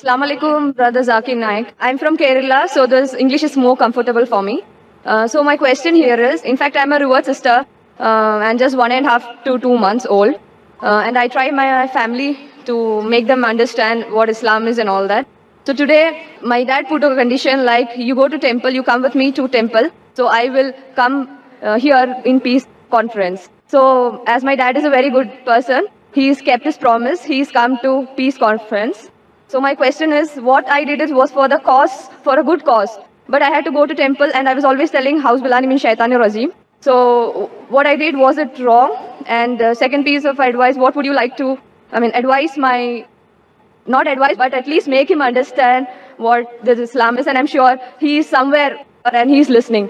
Assalamu alaikum, brother Zakir Naik. I'm from Kerala, so this English is more comfortable for me. So my question here is, in fact, I'm a reward sister and just 1.5 to 2 months old. And I try my family to make them understand what Islam is and all that. So today, my dad put a condition like, you go to temple, you come with me to temple. So I will come here in peace conference. So as my dad is a very good person, he's kept his promise. He's come to peace conference. So my question is, what I did was for the cause, for a good cause. But I had to go to temple and I was always telling, House Bilani min Shaitanir Rajim. So what I did, was it wrong? And second piece of advice, what would you like to, advise my, not advise, but at least make him understand what this Islam is. And I'm sure he is somewhere and he's listening.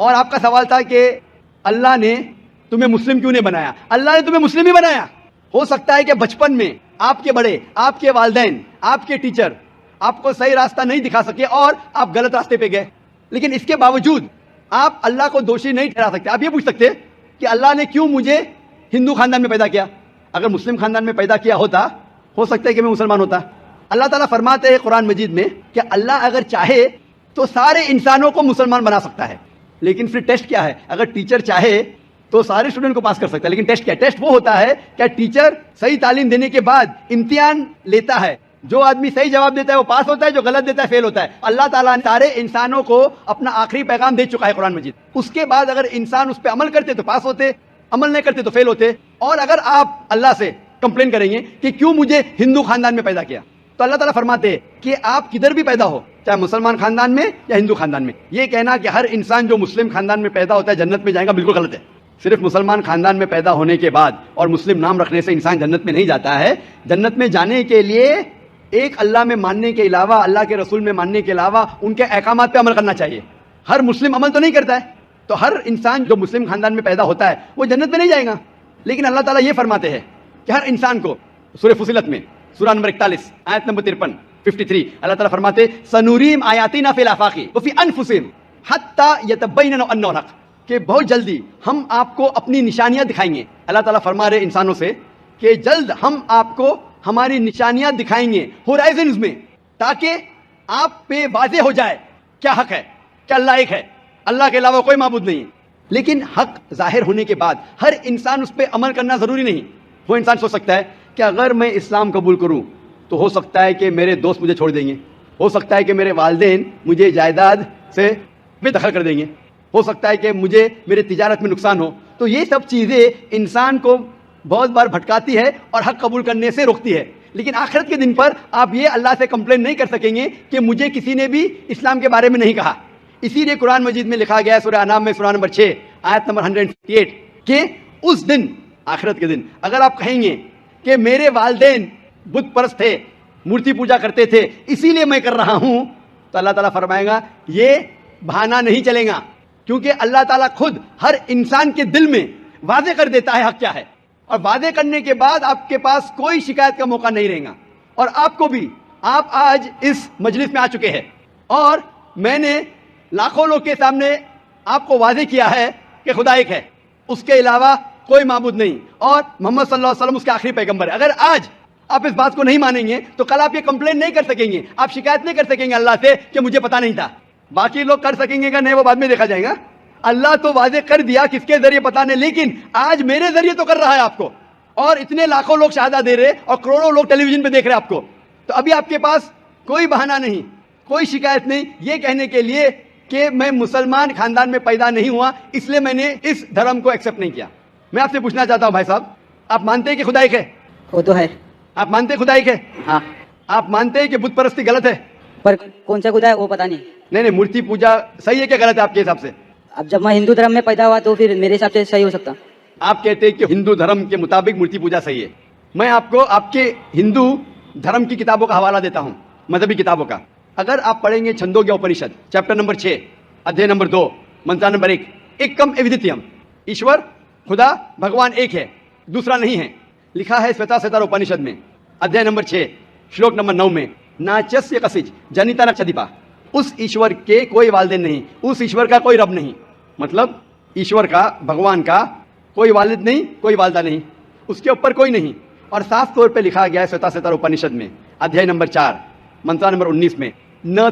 اور آپ کا سوال تھا کہ اللہ نے تمہیں مسلم کیوں نہیں بنایا. اللہ نے تمہیں مسلم ہی بنایا. ہو سکتا ہے کہ بچپن میں آپ کے بڑے, آپ کے والدین, آپ کے ٹیچر آپ کو صحیح راستہ نہیں دکھا سکے اور آپ غلط راستے پہ گئے, لیکن اس کے باوجود آپ اللہ کو دوشی نہیں ٹھہرا سکتے. آپ یہ پوچھ سکتے کہ اللہ نے کیوں مجھے ہندو خاندان میں پیدا کیا. اگر مسلم خاندان میں پیدا کیا ہوتا, ہو سکتا ہے کہ میں مسلمان ہوتا. اللہ تعالیٰ فرماتے ہیں قرآن مجید میں کہ اللہ اگر چاہے تو سارے انسانوں کو مسلمان بنا سکتا ہے, لیکن پھر ٹیسٹ کیا ہے. اگر ٹیچر چاہے تو سارے اسٹوڈنٹ کو پاس کر سکتا ہے, لیکن ٹیسٹ کیا ہے؟ ٹیسٹ وہ ہوتا ہے کہ ٹیچر صحیح تعلیم دینے کے بعد امتحان لیتا ہے, جو آدمی صحیح جواب دیتا ہے وہ پاس ہوتا ہے, جو غلط دیتا ہے فیل ہوتا ہے. اللہ تعالیٰ نے سارے انسانوں کو اپنا آخری پیغام دے چکا ہے قرآن مجید. اس کے بعد اگر انسان اس پہ عمل کرتے تو پاس ہوتے, عمل نہیں کرتے تو فیل ہوتے. اور اگر آپ اللہ سے کمپلین کریں گے کہ کیوں مجھے ہندو خاندان میں پیدا کیا, تو اللہ تعالیٰ فرماتے ہیں کہ آپ کدھر بھی پیدا ہو, چاہے مسلمان خاندان میں یا ہندو خاندان میں, یہ کہنا کہ ہر انسان جو مسلم خاندان میں پیدا ہوتا ہے جنت میں جائے گا, بالکل غلط ہے. صرف مسلمان خاندان میں پیدا ہونے کے بعد اور مسلم نام رکھنے سے انسان جنت میں نہیں جاتا ہے. جنت میں جانے کے لیے ایک اللہ میں ماننے کے علاوہ, اللہ کے رسول میں ماننے کے علاوہ ان کے احکامات پہ عمل کرنا چاہیے. ہر مسلم عمل تو نہیں کرتا ہے, تو ہر انسان جو مسلم خاندان میں پیدا ہوتا ہے وہ جنت میں نہیں جائے گا. لیکن اللہ تعالیٰ یہ فرماتے ہیں کہ ہر انسان کو سورہ فصلت میں سورہ نمبر 41 آیت نمبر 53 اللہ تعالیٰ فرماتے سنوریم آیاتنا فی الآفاق وفی انفسہم حتی یتبین انہ الحق, کہ بہت جلدی ہم آپ کو اپنی نشانیاں دکھائیں گے. اللہ تعالیٰ فرما رہے انسانوں سے کہ جلد ہم آپ کو ہماری نشانیاں دکھائیں گے ہورائزنز میں, تاکہ آپ پہ واضح ہو جائے کیا حق ہے, کیا اللہ ایک ہے, اللہ کے علاوہ کوئی معبود نہیں ہے. لیکن حق ظاہر ہونے کے بعد ہر انسان اس پہ عمل کرنا ضروری نہیں. وہ انسان سوچ سکتا ہے کہ اگر میں اسلام قبول کروں تو ہو سکتا ہے کہ میرے دوست مجھے چھوڑ دیں گے, ہو سکتا ہے کہ میرے والدین مجھے جائیداد سے بے دخل کر دیں گے, ہو سکتا ہے کہ مجھے میرے تجارت میں نقصان ہو. تو یہ سب چیزیں انسان کو بہت بار بھٹکاتی ہے اور حق قبول کرنے سے روکتی ہے. لیکن آخرت کے دن پر آپ یہ اللہ سے کمپلین نہیں کر سکیں گے کہ مجھے کسی نے بھی اسلام کے بارے میں نہیں کہا. اسی لیے قرآن مجید میں لکھا گیا ہے سورہ انعام میں سورہ نمبر 6 آیت نمبر 158 کہ اس دن, آخرت کے دن, اگر آپ کہیں گے کہ میرے والدین بت پرست تھے, مورتی پوجا کرتے تھے, اسی لیے میں کر رہا ہوں, تو اللہ تعالیٰ فرمائے گا یہ بہانہ نہیں چلے گا, کیونکہ اللہ تعالیٰ خود ہر انسان کے دل میں واضح کر دیتا ہے حق کیا ہے, اور واضح کرنے کے بعد آپ کے پاس کوئی شکایت کا موقع نہیں رہے گا. اور آپ کو بھی, آپ آج اس مجلس میں آ چکے ہیں اور میں نے لاکھوں لوگ کے سامنے آپ کو واضح کیا ہے کہ خدا ایک ہے, اس کے علاوہ کوئی معبود نہیں, اور محمد صلی اللہ علیہ وسلم اس کے آخری پیغمبر ہے. اگر آج آپ اس بات کو نہیں مانیں گے تو کل آپ یہ کمپلین نہیں کر سکیں گے, آپ شکایت نہیں کر سکیں گے اللہ سے کہ مجھے پتا نہیں تھا. باقی لوگ کر سکیں گے کہ نہیں, وہ بعد میں دیکھا جائے گا. اللہ تو واضح کر دیا کس کے ذریعے پتا نہیں, لیکن آج میرے ذریعے تو کر رہا ہے آپ کو, اور اتنے لاکھوں لوگ شہادہ دے رہے اور کروڑوں لوگ ٹیلی ویژن پہ دیکھ رہے آپ کو. تو ابھی آپ کے پاس کوئی بہانہ نہیں, کوئی شکایت نہیں یہ کہنے کے لیے کہ میں مسلمان خاندان میں پیدا نہیں ہوا اس لیے میں نے اس دھرم کو ایکسیپٹ نہیں کیا. میں آپ سے پوچھنا چاہتا ہوں بھائی صاحب, آپ مانتے ہیں کہ خدا ایک ہے؟ وہ تو ہے. آپ مانتے ہیں خدا ایک ہے؟ ہاں. آپ مانتے ہیں کہ بت پرستی غلط ہے؟ پر کون سا خدا ہے وہ پتا نہیں. نہیں, مورتی پوجا صحیح ہے کہ غلط ہے آپ کے حساب سے؟ اب جب میں ہندو دھرم میں پیدا ہوا تو پھر میرے حساب سے صحیح ہو سکتا. آپ کہتے ہیں کہ ہندو دھرم کے مطابق مورتی پوجا صحیح ہے. میں آپ کو آپ کے ہندو دھرم کی کتابوں کا حوالہ دیتا ہوں, مذہبی کتابوں کا. اگر آپ پڑھیں گے چھندوگیا اپنشد چیپٹر نمبر 6 ادھیے نمبر 2 منترا نمبر 1, ایکم ایودتیم, ایشور خدا بھگوان ایک ہے دوسرا نہیں ہے, لکھا ہے سوتا سیتار اپنشد میں ادھیے نمبر 6 شلوک نمبر 9 میں, ناچسیہ کسج جنیتا نچدیپا, اس ایشور کے کوئی والدین نہیں, اس ایشور کا کوئی رب نہیں. مطلب ایشور کا, بھگوان کا کوئی والد نہیں, کوئی والدہ نہیں, اس کے اوپر کوئی نہیں. اور صاف طور پہ لکھا گیا ہے سوتا سیتار اپنشد میں ادھیے نمبر 4 منترا نمبر 19 میں, ن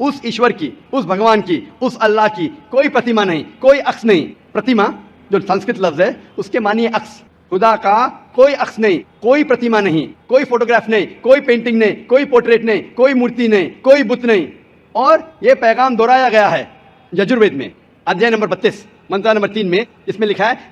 اس ایشور کی, اس بھگوان کی, اس اللہ کی کوئی پرتیما نہیں, کوئی عکس نہیں. پرتیما جو سنسکرت لفظ ہے اس کے معنی ہے عکس. خدا کا کوئی عکس نہیں, کوئی پرتیما نہیں, کوئی فوٹوگراف نہیں, کوئی پینٹنگ نہیں, کوئی پورٹریٹ نہیں, کوئی مورتی نہیں, کوئی بت نہیں. اور یہ پیغام دہرایا گیا ہے یجروید میں ادھیے نمبر 32 منترا نمبر 3 میں, جس میں لکھا ہے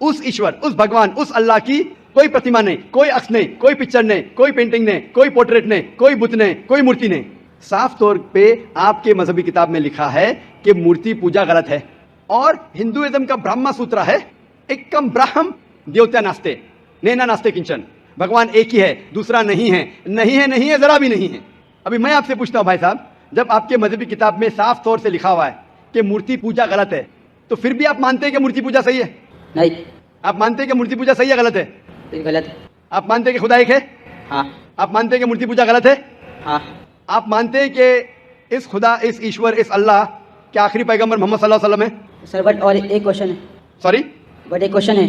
اس ایشور, اس بھگوان, اس اللہ کی کوئی پرتیما نہیں, کوئی عکس نہیں, کوئی پکچر نہیں, کوئی پینٹنگ نہیں, کوئی پورٹریٹ نہیں, کوئی بت نہیں, کوئی مورتی نہیں. صاف طور پہ آپ کے مذہبی کتاب میں لکھا ہے کہ مورتی پوجا غلط ہے. اور ہندوازم کا برہما سوترا ہے ایکم برہم دیوتیا ناستے نینا ناستے کنچن, بھگوان ایک ہی ہے دوسرا نہیں ہے, نہیں ہے, نہیں ہے, ذرا بھی نہیں ہے. ابھی میں آپ سے پوچھتا ہوں بھائی صاحب, جب آپ کے مذہبی کتاب میں صاف طور سے لکھا ہوا ہے کہ مورتی پوجا غلط ہے تو پھر بھی آپ مانتے ہیں کہ مورتی پوجا صحیح ہے؟ نہیں. آپ مانتے ہیں کہ مورتی پوجا صحیح ہے غلط ہے؟ پھر غلط ہے. آپ مانتے ہیں کہ خدا ایک ہے؟ ہاں. آپ مانتے ہیں کہ مورتی پوجا غلط ہے؟ ہاں. آپ مانتے ہیں کہ اس خدا، اس ایشور، اس اللہ کے آخری پیغمبر محمد صلی اللہ علیہ وسلم ہے؟ سر بٹ اور ایک کوشچن ہے. سوری، بٹ ایک کوشچن ہے.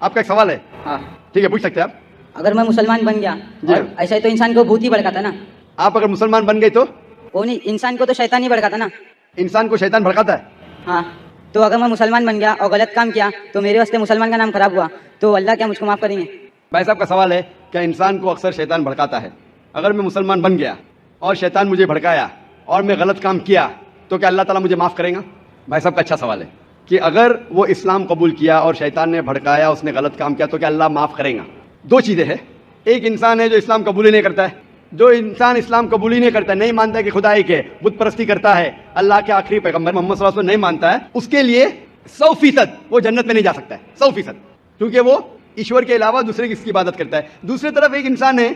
آپ کا ایک سوال ہے؟ ہاں. ٹھیک ہے، پوچھ سکتے ہیں آپ. اگر میں مسلمان بن گیا جی اور ایسا ہی تو انسان کو بھوت ہی بھڑکاتا نا. آپ اگر مسلمان بن گئے تو وہ نہیں، انسان کو تو شیطان ہی بھڑکاتا نا. انسان کو شیطان بھڑکاتا ہے. ہاں. تو اگر میں مسلمان بن گیا اور غلط کام کیا تو میرے واسطے مسلمان کا نام خراب ہوا تو اللہ کیا مجھ کو معاف کریں گے؟ بھائی صاحب کا سوال ہے کہ انسان کو اکثر شیطان بھڑکاتا ہے، اگر میں مسلمان بن گیا اور شیطان مجھے بھڑکایا اور میں غلط کام کیا تو کیا اللہ تعالیٰ مجھے معاف کرے گا؟ بھائی صاحب کا اچھا سوال ہے کہ اگر وہ اسلام قبول کیا اور شیطان نے بھڑکایا، اس نے غلط کام کیا تو کیا اللہ معاف کرے گا؟ دو چیزیں ہیں. ایک انسان ہے جو اسلام قبول ہی نہیں کرتا ہے. جو انسان اسلام قبول ہی نہیں کرتا ہے، نہیں مانتا ہے کہ خدا ایک ہے، بت پرستی کرتا ہے، اللہ کے آخری پیغمبر محمد صلی اللہ علیہ وسلم نہیں مانتا ہے، اس کے لیے 100% وہ جنت میں نہیں جا سکتا ہے. 100%، کیونکہ وہ ایشور کے علاوہ دوسرے کس کی عبادت کرتا ہے. دوسری طرف ایک انسان ہے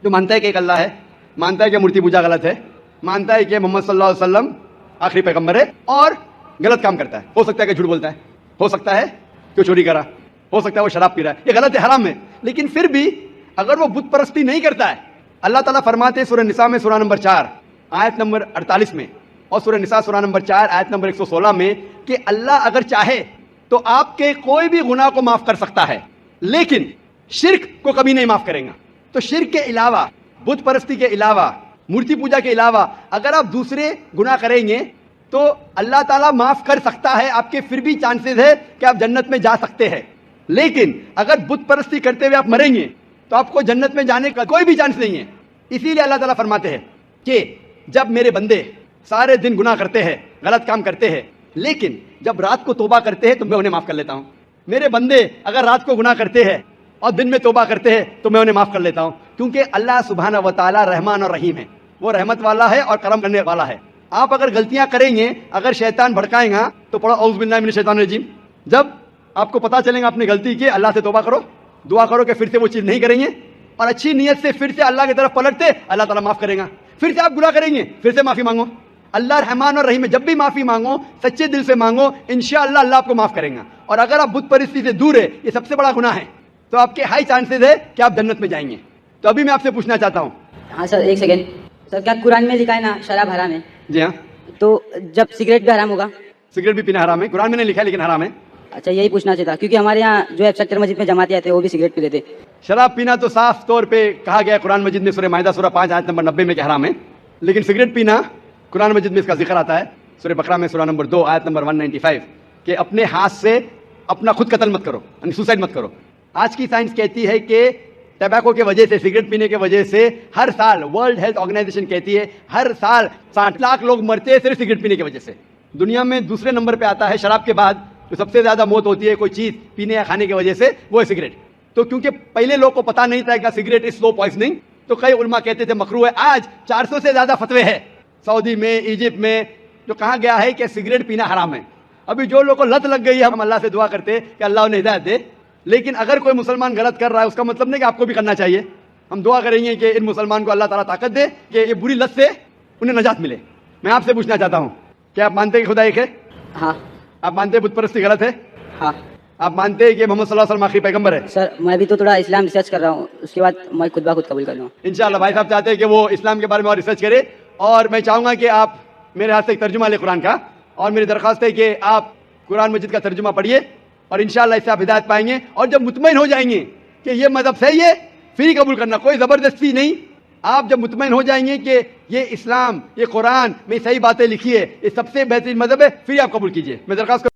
جو مانتا ہے کہ ایک اللہ ہے، مانتا ہے کہ مورتی پوجا غلط ہے، مانتا ہے کہ محمد صلی اللہ علیہ وسلم آخری پیغمبر ہے، اور غلط کام کرتا ہے. ہو سکتا ہے کہ جھوٹ بولتا ہے، ہو سکتا ہے کہ چوری کرا، ہو سکتا ہے وہ شراب پی رہا ہے. یہ غلط ہے، حرام ہے. لیکن پھر بھی اگر وہ بت پرستی نہیں کرتا ہے، اللہ تعالیٰ فرماتے ہیں سورہ نساء میں سورہ نمبر 4 آیت نمبر 48 میں اور سورہ نساء سورہ نمبر 4 آیت نمبر 116 میں کہ اللہ اگر چاہے تو آپ کے کوئی بھی گناہ کو معاف کر سکتا ہے، لیکن شرک کو کبھی نہیں معاف کریں گا. تو شرک کے علاوہ، بت پرستی کے علاوہ، مورتی پوجا کے علاوہ اگر آپ دوسرے گناہ کریں گے تو اللہ تعالیٰ معاف کر سکتا ہے. آپ کے پھر بھی چانسز ہے کہ آپ جنت میں جا سکتے ہیں. لیکن اگر بت پرستی کرتے ہوئے آپ مریں گے تو آپ کو جنت میں جانے کا کوئی بھی چانس نہیں ہے. اسی لیے اللہ تعالیٰ فرماتے ہیں کہ جب میرے بندے سارے دن گناہ کرتے ہیں، غلط کام کرتے ہیں، لیکن جب رات کو توبہ کرتے ہیں تو میں انہیں معاف کر لیتا ہوں. میرے بندے اگر رات کو گناہ کرتے ہیں اور دن میں توبہ کرتے ہیں تو میں انہیں معاف کر لیتا ہوں، کیونکہ اللہ سبحانہ و تعالیٰ رحمان اور رحیم ہے. وہ رحمت والا ہے اور کرم کرنے والا ہے. آپ اگر غلطیاں کریں گے، اگر شیطان بھڑکائیں گا تو پڑھو اعوذ باللہ من الشیطان الرجیم. جب آپ کو پتہ چلے گا آپ نے غلطی کی، اللہ سے توبہ کرو، دعا کرو کہ پھر سے وہ چیز نہیں کریں گے، اور اچھی نیت سے پھر سے اللہ کی طرف پلٹتے، اللہ تعالیٰ معاف کرے گا. پھر سے آپ گناہ کریں گے، پھر سے معافی مانگو. اللہ رحمان اور رحیم ہے، جب بھی معافی مانگو سچے دل سے مانگو، انشاءاللہ اللہ آپ کو معاف کرے گا. اور اگر آپ بت پرستی سے دور ہے، یہ سب سے بڑا گناہ ہے، تو آپ کے ہائی چانسز ہے کہ آپ جنت میں جائیں گے. تو ابھی میں آپ سے پوچھنا چاہتا ہوں. ہاں سر ایک سیکنڈ. سر کیا قرآن میں لکھا ہے نا شراب حرام ہے؟ جی ہاں، تو جب سگریٹ بھی حرام ہوگا؟ سگریٹ بھی پینا حرام ہے، قرآن میں نہیں لکھا ہے لیکن حرام ہے. اچھا یہی پوچھنا چاہتا کیونکہ ہمارے یہاں جو ایبسٹر مسجد میں جماعتیں آتے ہیں وہ بھی سگریٹ پی لیتے. شراب پینا تو صاف طور پہ کہا گیا ہے قرآن مجید میں، سورہ مائدہ سورہ 5 آیت نمبر 90 میں کہ حرام ہے. لیکن سگریٹ پینا قرآن مجید میں اس کا ذکر آتا ہے، سورہ بقرہ میں سورہ نمبر 2 آیت نمبر 195 کہ اپنے ہاتھ سے اپنا خود قتل مت کرو، یعنی سوسائڈ مت کرو. آج کی سائنس کہتی ہے کہ ٹبیکو کی وجہ سے، سگریٹ پینے کی وجہ سے ہر سال ورلڈ ہیلتھ آرگنائزیشن کہتی ہے ہر سال 60 لاکھ لوگ مرتے ہیں صرف سگریٹ پینے کی وجہ سے. دنیا میں دوسرے نمبر پہ آتا ہے شراب کے بعد جو سب سے زیادہ موت ہوتی ہے کوئی چیز پینے یا کھانے کی وجہ سے، وہ ہے سگریٹ. تو کیونکہ پہلے لوگ کو پتا نہیں تھا کہ سگریٹ از سلو پوائزننگ، تو کئی علماء کہتے تھے مکروہ ہے. آج 400 سے زیادہ فتوے ہیں سعودی میں، ایجپٹ میں، جو کہا گیا ہے کہ سگریٹ پینا حرام ہے. ابھی جو لوگ کو لت لگ گئی ہے، ہم اللہ سے دعا کرتے ہیں کہ اللہ انہیں ہدایت دے. لیکن اگر کوئی مسلمان غلط کر رہا ہے اس کا مطلب نہیں کہ آپ کو بھی کرنا چاہیے. ہم دعا کریں گے کہ ان مسلمان کو اللہ تعالیٰ طاقت دے کہ یہ بری لت سے انہیں نجات ملے. میں آپ سے پوچھنا چاہتا ہوں، کیا آپ مانتے ہیں کہ خدا ایک ہے؟ ہاں. آپ مانتے ہیں بت پرستی غلط ہے؟ ہاں. آپ مانتے ہیں کہ محمد صلی اللہ علیہ وسلم آخری پیغمبر ہے؟ سر میں بھی تو تھوڑا اسلام ریسرچ کر رہا ہوں، اس کے بعد میں خود بخود قبول کر لوں. انشاءاللہ بھائی صاحب چاہتے ہیں کہ وہ اسلام کے بارے میں اور ریسرچ کرے، اور میں چاہوں گا کہ آپ میرے ہاتھ سے ایک ترجمہ لیں قرآن کا، اور میری درخواست ہے کہ آپ قرآن مجید کا ترجمہ پڑھیے اور انشاءاللہ اس سے آپ ہدایت پائیں گے. اور جب مطمئن ہو جائیں گے کہ یہ مذہب صحیح ہے پھر ہی قبول کرنا، کوئی زبردستی نہیں. آپ جب مطمئن ہو جائیں گے کہ یہ اسلام، یہ قرآن میں صحیح باتیں لکھی ہے، یہ سب سے بہترین مذہب ہے، پھر ہی آپ قبول کیجیے. میں درخواست